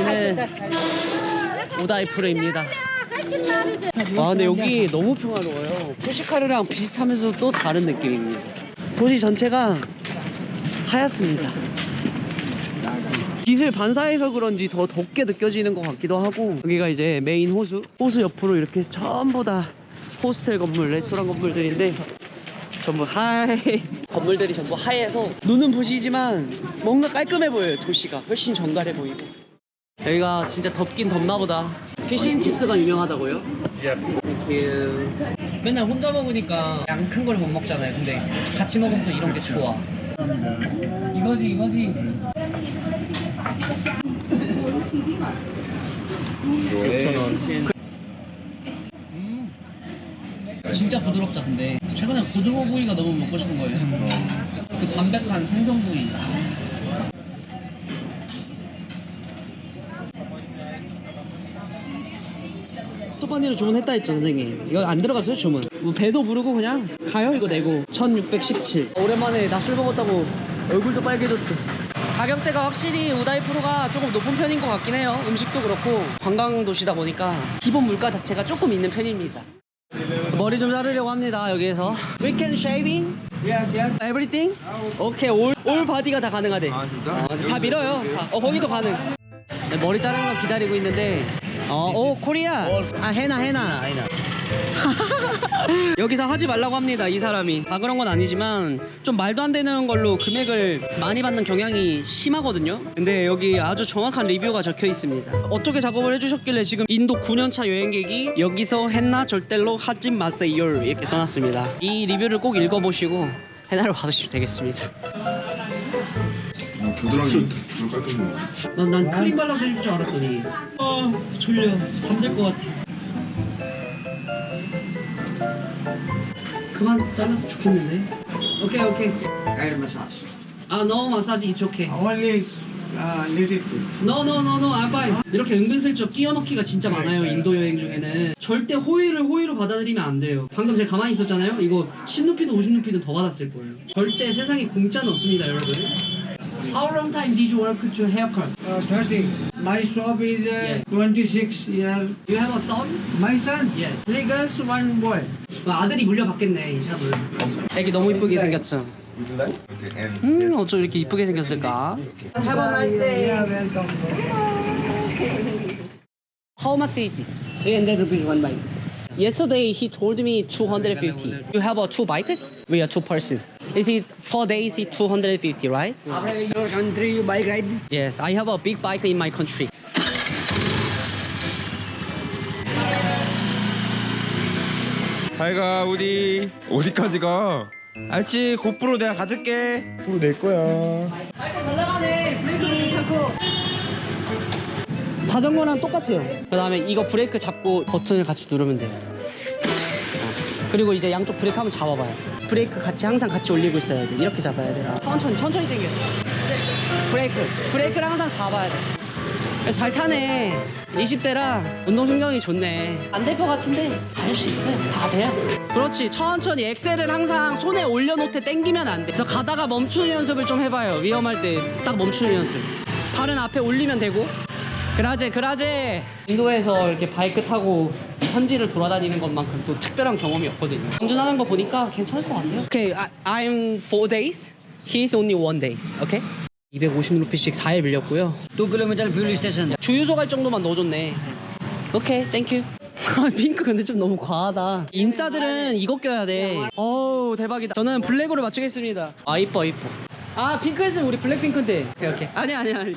여기는 우다이푸르입니다. 아 근데 여기 너무 평화로워요. 포시카르랑 비슷하면서 또 다른 느낌입니다. 도시 전체가 하얗습니다. 빛을 반사해서 그런지 더 덥게 느껴지는 것 같기도 하고, 여기가 이제 메인 호수 옆으로 이렇게 전부 다 호스텔 건물, 레스토랑 건물들인데 전부 하얘. 건물들이 전부 하얘서 눈은 부시지만 뭔가 깔끔해 보여요. 도시가 훨씬 정갈해 보이고. 여기가 진짜 덥긴 덥나 보다. 피쉬앤칩스가 유명하다고요? 땡큐. 맨날 혼자 먹으니까 양 큰 걸 못 먹잖아요. 근데 같이 먹으면 또 이런 게 좋아. 이거지. 진짜 부드럽다. 근데 최근에 고등어 구이가 너무 먹고 싶은 거예요. 그 담백한 생선 구이. 토파니로 주문했다 했죠 선생님. 이거 안 들어갔어요 주문. 뭐 배도 부르고 그냥 가요. 이거 내고 1617. 오랜만에 낮술 먹었다고 얼굴도 빨개졌어. 가격대가 확실히 우다이푸르가 조금 높은 편인 것 같긴 해요. 음식도 그렇고 관광 도시다 보니까 기본 물가 자체가 조금 있는 편입니다. 머리 좀 자르려고 합니다 여기에서. We can shaving? Yes. Everything? 오케이. 올 바디가 다 가능하대. 아 진짜? 다 밀어요. 거기도 가능. 네, 머리 자르는 거 기다리고 있는데 오 코리아. 헤나. 여기서 하지 말라고 합니다 이 사람이. 다 그런 건 아니지만 좀 말도 안 되는 걸로 금액을 많이 받는 경향이 심하거든요. 근데 여기 아주 정확한 리뷰가 적혀 있습니다. 어떻게 작업을 해주셨길래 지금 인도 9년차 여행객이 여기서 헤나 절대로 하지 마세요 이렇게 써놨습니다. 이 리뷰를 꼭 읽어보시고 헤나를 받으시면 되겠습니다. 겨드랑이 불 깔끔해. 난 크림 발라서 해줄 줄 알았더니 졸려. 잠들 것 같아. 그만 잘랐으면 좋겠는데. 오케이. Hair massage. no 마사지 it's okay. Only little bit. No, I'm fine. 이렇게 은근슬쩍 끼워넣기가 진짜 많아요 인도 여행 중에는. 절대 호의로 받아들이면 안 돼요. 방금 제가 가만히 있었잖아요. 이거 10루피든 50루피든 더 받았을 거예요. 절대 세상에 공짜는 없습니다 여러분. How long time did you work to haircut? 30. My shop is 26 years. You have a son? My son? Yeah. 3 girls, 1 boy. 아들이 물려받겠네 이 샵을. 애기 너무 이쁘게 생겼죠? Okay, and 어쩜 이렇게 이쁘게 생겼을까? Have a nice day. Yeah, welcome. How much is it? 300 rupees one bike. Yesterday he told me 250. You have 2 bikes? We are 2 person. Is it 4 days? 250, right? Your country bike ride? Yes, I have a big bike in my country. 잘가 우디. 어디까지 가? 아저씨 고프로 내가 가질게. 고프로 내 거야. 잘 나가네. 브레이크 잡고. 자전거랑 똑같아요. 그 다음에 이거 브레이크 잡고 버튼을 같이 누르면 돼요. 그리고 이제 양쪽 브레이크 한번 잡아봐요. 브레이크 항상 같이 올리고 있어야 돼. 이렇게 잡아야 돼. 천천히 당겨. 브레이크를 항상 잡아야 돼. 잘 타네. 20대라 운동신경이 좋네. 안 될 것 같은데 할 수 있어요. 다 돼요. 그렇지. 천천히 엑셀을 항상 손에 올려놓되 당기면 안 돼. 그래서 가다가 멈추는 연습을 좀 해봐요. 위험할 때 딱 멈추는 연습. 발은 앞에 올리면 되고. 그라제. 인도에서 이렇게 바이크 타고 현지를 돌아다니는 것만큼 또 특별한 경험이 없거든요. 운전하는 거 보니까 괜찮을 것 같아요. Okay, I'm 4 days. He's only 1 day. Okay? 250루피씩 4일 빌렸고요. 2km fuel station. 주유소 갈 정도만 넣어줬네. 오케이, 땡큐. 핑크 근데 좀 너무 과하다. 인싸들은 이거 껴야 돼. 어우, 대박이다. 저는 블랙으로 맞추겠습니다. 아, 이뻐. 아, 핑크 했으면 우리 블랙핑크인데. 오케이. 아니.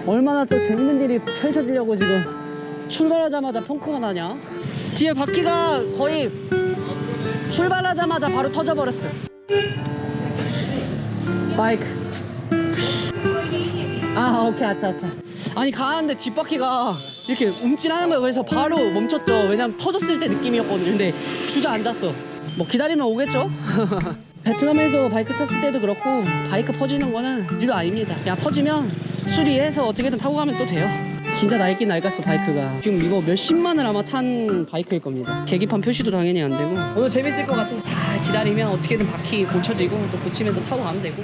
얼마나 또 재밌는 일이 펼쳐지려고 지금 출발하자마자 펑크가 나냐? 뒤에 바퀴가 거의 출발하자마자 바로 터져버렸어. 바이크. 오케이. 아차. 아니 가는데 뒷바퀴가 이렇게 움찔하는 거예요. 그래서 바로 멈췄죠. 왜냐면 터졌을 때 느낌이었거든요. 근데 주저앉았어. 뭐 기다리면 오겠죠? 베트남에서 바이크 탔을 때도 그렇고 바이크 퍼지는 거는 일도 아닙니다. 그냥 터지면 수리해서 어떻게든 타고 가면 또 돼요. 진짜 낡긴 낡았어 바이크가. 지금 이거 몇십만을 아마 탄 바이크일 겁니다. 계기판 표시도 당연히 안 되고. 오늘 재밌을 것 같아. 다 기다리면 어떻게든 바퀴 고쳐지고 또 붙이면 또 타고 가면 되고.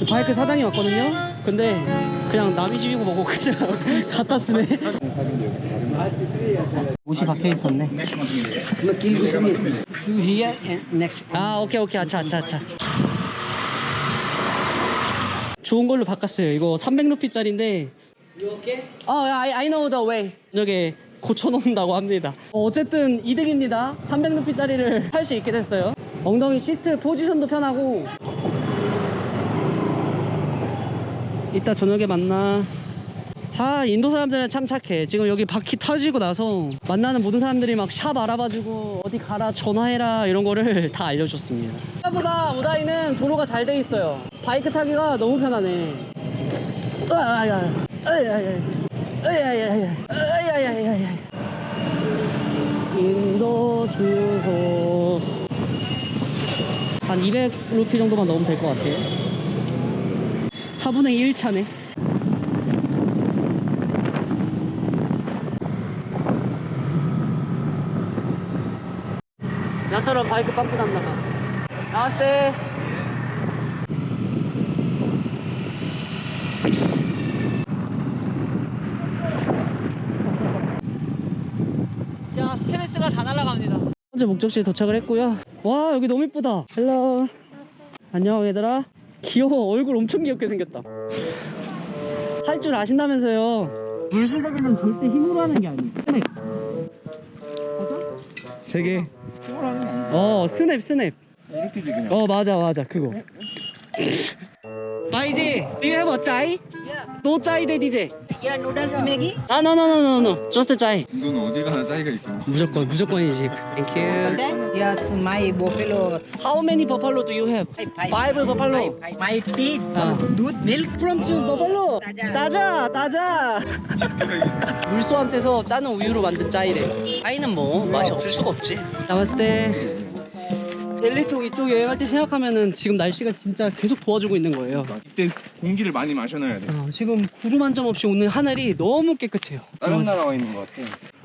바이크 사장이 왔거든요. 근데 그냥 남이 집이고 뭐고 그냥 갖다 쓰네. 옷이 박혀 있었네. 아 오케이 아차. 좋은 걸로 바꿨어요. 이거 300루피짜리인데. I know the way. 저녁에 고쳐놓는다고 합니다. 어쨌든 이득입니다. 300루피짜리를 탈 수 있게 됐어요. 엉덩이 시트 포지션도 편하고. 이따 저녁에 만나. 인도 사람들은 참 착해. 지금 여기 바퀴 터지고 나서 만나는 모든 사람들이 막 샵 알아봐주고 어디 가라 전화해라 이런 거를 다 알려줬습니다. 생각보다 우다이는 도로가 잘 돼 있어요. 바이크 타기가 너무 편하네. 인도 주소 한 200루피 정도만 넣으면 될 것 같아요. 4분의 1 차네. 나처럼 바이크 빵꾸 났나봐. 나왔을 때 자, 스트레스가 다 날아갑니다. 현재 목적지에 도착을 했고요. 와, 여기 너무 이쁘다. 헬로. 안녕 얘들아. 귀여워. 얼굴 엄청 귀엽게 생겼다. 할 줄 아신다면서요. 물수작에는 절대 힘으로 하는 게 아니에요. 스냅. 봤어? 3개. 스냅. 이렇게 그냥. 맞아 그거. 마이지, do you have a chai? No chai 돼 DJ. Yeah, noodles Maggi. No. Just chai. 이건 어디 가나 차이가 있구나. 무조건이지. Thank you. Yes, my buffalo. How many buffalo do you have? Five buffalo. My tea, Ah. दूध, milk. From buffalo. 따자. 물소한테서 짜는 우유로 만든 짜이래. 짜이는 뭐 맛이 없을 수가 없지. 나왔을 때 델리 쪽 이쪽 여행할 때 생각하면은 지금 날씨가 진짜 계속 도와주고 있는 거예요. 이때 공기를 많이 마셔놔야 돼. 지금 구름 한 점 없이 오늘 하늘이 너무 깨끗해요. 다른 나라 와 있는 것 같아.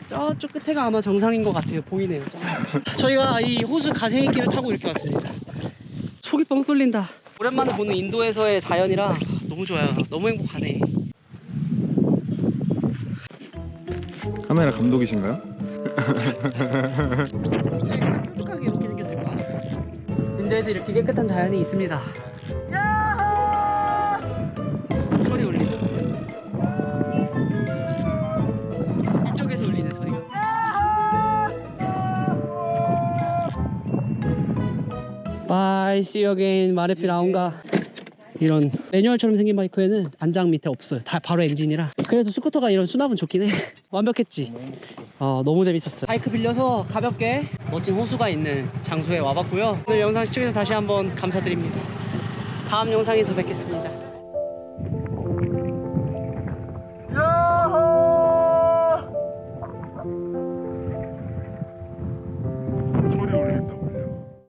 저쪽 끝에가 아마 정상인 것 같아요. 보이네요. 저희가 이 호수 가생이길을 타고 이렇게 왔습니다. 속이 뻥 뚫린다. 오랜만에 보는 인도에서의 자연이라 너무 좋아요. 너무 행복하네. 카메라 감독이신가요? 뾰족하게 이렇게 생겼을 거야. 인도에도 이렇게 깨끗한 자연이 있습니다. 야호! 소리 울리네. 이쪽에서 울리네 소리가. Bye, see you again. 마레피 라운가. 이런 매뉴얼처럼 생긴 바이크에는 단장 밑에 없어요. 다 바로 엔진이라. 그래서 스쿠터가 이런 수납은 좋긴 해. 완벽했지? 너무 재밌었어요. 바이크 빌려서 가볍게 멋진 호수가 있는 장소에 와봤고요. 오늘 영상 시청해서 다시 한번 감사드립니다. 다음 영상에서 뵙겠습니다.